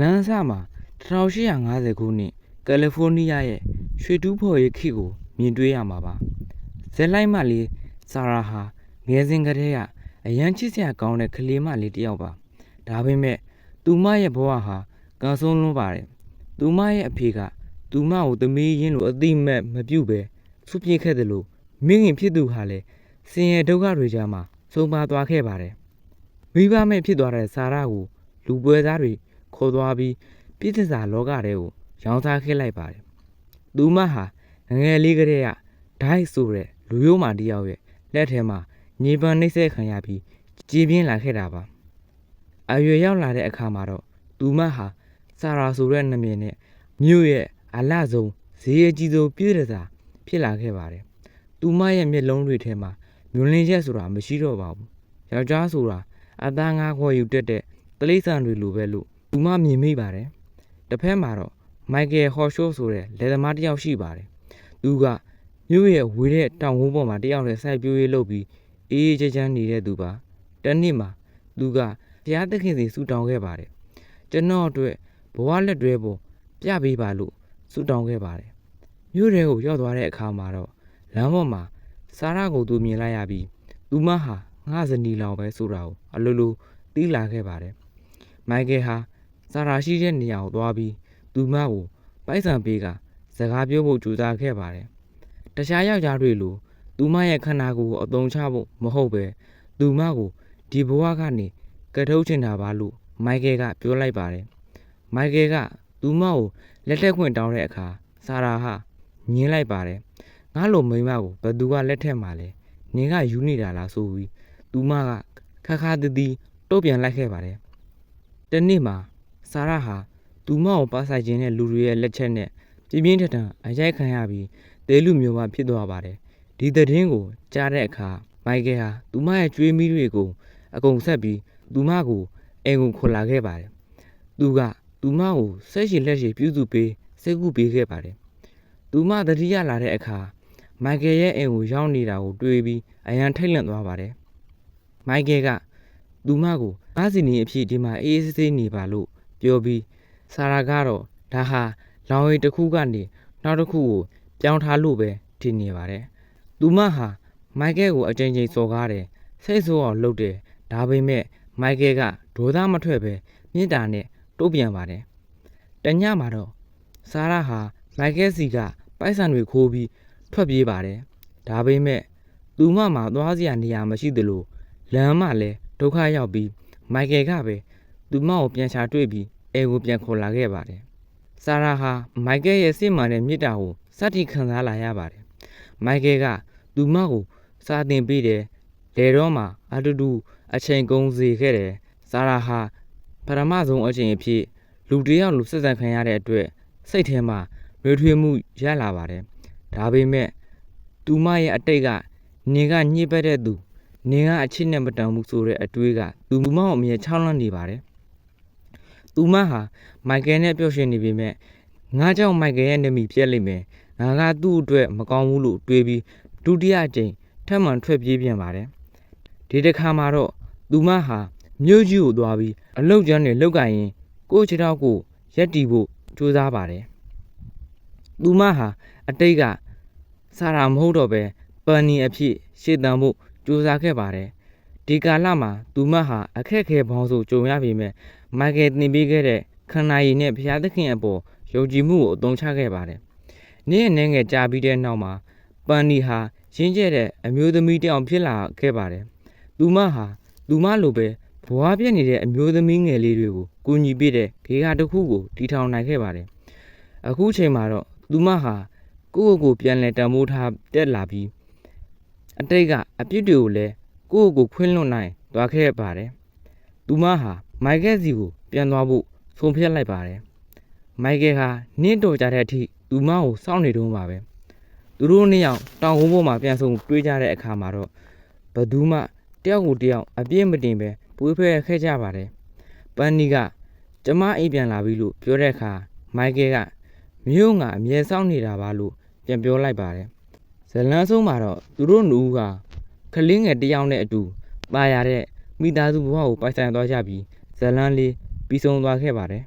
လန်ဆာမှာ1850ခုနှစ်ကယ်လီဖိုးနီးယားရဲ့ရွှေတူးဖော်ရေးခေတ်ကိုမြင်တွေ့ရမှာပါဇက်လိုက်မလေးဆာရာဟာငယ်စဉ်ကတည်းကအရန်ချစ်စရာကောင်းတဲ့ကလေးမလေးတစ်ယောက်ပါဒါပေမဲ့သူမရဲ့ဘဝဟာကံဆိုးလွန်းပါတယ်သူမရဲ့အဖေကသူမကိုသမီးရင်းလိုအတိမတ်မပြုတ်ပဲဆုပြေခဲ့တယ်လို့မိခင်ဖြစ်သူဟာလည်းဆင်းရဲဒုက္ခတွေကြားမှာဆုံးပါသွားခဲ့ပါတယ်မိဘမဲ့ဖြစ်သွားတဲ့ဆာရာကိုလူပွဲသားတွေခေါ်သွားပြီးပြည့်စစာလောကထဲကိုရောင်းစားခဲ့လိုက်ပါတယ်သူမဟာငယ်လေးကတည်းကဒိုက်ဆိုတဲ့လူရိုးမာတစ်ယောက်ရဲ့လက်ထဲမှာညင်ပန်းနှိမ့်ဆက်ခံရပြီးကြည်ပြင်းလာခဲ့တာပါအရွယ်ရောက်လာတဲ့အခါမှာတော့သူမဟာဆာရာဆိုတဲ့နာမည်နဲ့မြို့ရဲ့အလှဆုံးဈေးအကြီးဆုံးပြည့်စစာဖြစ်လာခဲ့ပါတယ်သူမရဲ့မျက်လုံးတွေထဲမှာမြွန်လင်းရက်ဆိုတာမရှိတော့ပါဘူးယောက်ျားဆိုတာအသားငါးခွဲယူတက်တဲ့တိရစ္ဆာန်တွေလိုပဲလို့သူမမြင်မိပါတယ်တစ်ဖက်မှာတော့မိုက်ကယ်ဟော်ရှိုးဆိုတဲ့လယ်သမားတစ်ယောက်ရှိပါတယ်သူကမြို့ရဲ့ဝေးတဲ့တောင်ဝန်းပေါ်မှာတစ်ယောက်နဲ့စိုက်ပျိုးရေးလုပ်ပြီးအေးအေးချမ်းချမ်းနေတဲ့သူပါတနေ့မှာသူကဘုရားသခင်စီဆုတောင်းခဲ့ပါတယ်ကျွန်တော်အတွက်ဘဝလက်တွဲပေါ်ပြပေးပါလို့ဆုတောင်းခဲ့ပါတယ်မြို့ထဲကိုရောက်သွားတဲ့အခါမှာတော့လမ်းပေါ်မှာဆာရာကိုသူမြင်လိုက်ရပြီးသူမဟာငါဇနီးလောင်ပဲဆိုတာကိုအလိုလိုသိလာခဲ့ပါတယ်မိုက်ကယ်ဟာဆာရာရှိတဲ့နေရာကိုသွားပြီးသူမကိုပိုက်ဆံပေးကစကားပြောဖို့ကြိုးစားခဲ့ပါတယ်တခြားယောက်ျားတွေလိုသူမရဲ့ခန္ဓာကိုယ်ကိုအသုံးချဖို့မဟုတ်ပဲသူမကိုဒီဘဝကနေကထုတ်ချင်တာပါလို့မိုက်ကယ်ကပြောလိုက်ပါတယ်မိုက်ကယ်ကသူမကိုလက်ထက်ခွင့်တောင်းတဲ့အခါဆာရာဟာညင်းလိုက်ပါတယ်ငါလိုမိန်းမကိုဘသူကလက်ထက်မှာလဲနင်ကယူနေတာလားဆိုပြီးသူမကခါခါတည်းတုတ်ပြန်လိုက်ခဲ့ပါတယ်တနေ့မှာဆာရာဟာသူမကိုပါဆိုင်ခြင်းတဲ့လူတွေရဲ့လက်ချက်နဲ့ပြင်းပြင်းထန်ထန်အရိုက်ခံရပြီးတဲလူမျိုးမှဖြစ်သွားပါတယ်ဒီသတင်းကိုကြားတဲ့အခါမိုက်ကယ်ဟာသူမရဲ့ကြွေးမီးတွေကိုအကုန်ဆက်ပြီးသူမကိုအိမ်ကိုခေါ်လာခဲ့ပါတယ်သူကသူမကိုဆက်ရှိလက်ရှိပြုစုပေးစိတ်ကူးပေးခဲ့ပါတယ်သူမတတိယလာတဲ့အခါမိုက်ကယ်ရဲ့အိမ်ကိုရောက်နေတာကိုတွေ့ပြီးအရန်ထိတ်လန့်သွားပါတယ်မိုက်ကယ်ကသူမကိုအားစီနေအဖြစ်ဒီမှာအေးအေးဆေးနေပါလို့ပြောပြီးဆာရာကတော့ဒါဟာလောင်ရီတစ်ခုကနေနောက်တစ်ခုကိုပြောင်းထားလို့ပဲထင်နေပါတယ်သူမဟာမိုက်ကယ်ကိုအကြိမ်ကြိမ်စော်ကားတယ်စိတ်ဆိုးအောင်လုပ်တယ်ဒါပေမဲ့မိုက်ကယ်ကဒေါသမထွက်ပဲမြင့်တာနဲ့တုတ်ပြန်ပါတယ်တညမှာတော့ဆာရာဟာမိုက်ကယ်စီကပိုက်ဆံတွေခိုးပြီးထွက်ပြေးပါတယ်ဒါပေမဲ့သူမမှာသွားစရာနေရာမရှိသလိုလမ်းမှာလည်းဒုက္ခရောက်ပြီးမိုက်ကယ်ကပဲသူမကိုပြန်ချတွေ့ပြီးအိမ်ကိုပြန်ခေါ်လာခဲ့ပါတယ်ဆာရာဟာမိုက်ကယ်ရဲ့စစ်မှန်တဲ့မေတ္တာကိုစတင်ခံစားလာရပါတယ်မိုက်ကယ်ကသူမကိုစာသင်ပေးတယ်လေတော့မှာအတူတူအချိန်ကုန်စေခဲ့တယ်ဆာရာဟာပထမဆုံးအချိန်အဖြစ်လူတစ်ယောက်လိုဆက်ဆံခံရတဲ့အတွက်စိတ်ထဲမှာရွေးထွေးမှုရလာပါတယ်ဒါပေမဲ့သူမရဲ့အတိတ်ကနင်ကညှိပက်တဲ့သူနင်ကအချစ်နဲ့မတန်ဘူးဆိုတဲ့အတွေးကသူမကိုအမြဲချောင်းလန့်နေပါတယ်သူမဟာမိုက်ကယ်နဲ့ပျော်ရွှင်နေပေမဲ့ငါကြောင့်မိုက်ကယ်ရဲ့နမီပြက်လိမ့်မယ်ငါကသူ့အတွက်မကောင်းဘူးလို့တွေးပြီးဒုတိယအကြိမ်ထပ်မံထွက်ပြေးပြန်ပါတယ်ဒီတစ်ခါမှာတော့သူမဟာမြို့ကြီးကိုသွားပြီးအလုတ်ကျန်းတွေလောက်ကင်ရင်ကိုယ့်ခြေထောက်ကိုရက်တီဖို့ကြိုးစားပါတယ်သူမဟာအတိတ်ကဆာရာမဟုတ်တော့ပဲပန်နီအဖြစ်ရှေ့တန်းဖို့ကြိုးစားခဲ့ပါတယ်ဒီကာလမှာသူမဟာအခက်အခဲပေါင်းစုံကြုံရပေမဲ့မိုက်ကယ်သင်ပေးခဲ့တဲ့ခန္ဓာရည်နဲ့ဘုရားသခင်အပေါ်ယုံကြည်မှုကိုအသုံးချခဲ့ပါတယ်နေ့နဲ့ငယ်ကြာပြီးတဲ့နောက်မှာပန်နီဟာရင်းကျက်တဲ့အမျိုးသမီးတစ်ယောက်ဖြစ်လာခဲ့ပါတယ်သူမဟာသူမလိုပဲဘဝပြည့်နေတဲ့အမျိုးသမီးငယ်လေးတွေကိုကူညီပေးတဲ့ခေတ်တစ်ခုကိုတည်ထောင်နိုင်ခဲ့ပါတယ်အခုချိန်မှာတော့သူမဟာကိုယ့်ကိုယ်ပြန်လဲတံမိုးထားတက်လာပြီးအတိတ်ကအပြစ်တွေကိုလည်းကိုယ့်ကိုယ်ခွင့်လွှတ်နိုင်သွားခဲ့ပါတယ်သူမဟာမိုက်ကယ်စီကိုပြန်သွားဖို့ဆုံးဖြတ်လိုက်ပါတယ်မိုက်ကယ်ဟာနင့်တော်ကြတဲ့အထိသူမကိုစောင့်နေတုန်းပါပဲသူတို့နှစ်ယောက်တောင်ကုန်းပေါ်မှာပြန်ဆုံတွေ့ကြတဲ့အခါမှာတော့ဘသူမှတယောက်ကိုတယောက်အပြစ်မတင်ပဲပွေးဖဲခဲ့ကြပါတယ်ပန်နီကကျမအိမ်ပြန်လာပြီလို့ပြောတဲ့အခါမိုက်ကယ်ကမြို့ငါအမြဲစောင့်နေတာပါလို့ပြန်ပြောလိုက်ပါတယ်ဇလန်းဆုံးမှာတော့သူတို့နှစ်ဦးကကလေးငယ်တစ်ယောက်နဲ့အတူပါရတဲ့မိသားစုဘဝကိုပိုင်ဆိုင်သွားကြပြီးဇလန်းလေးပြီးဆုံးသွားခဲ့ပါတယ်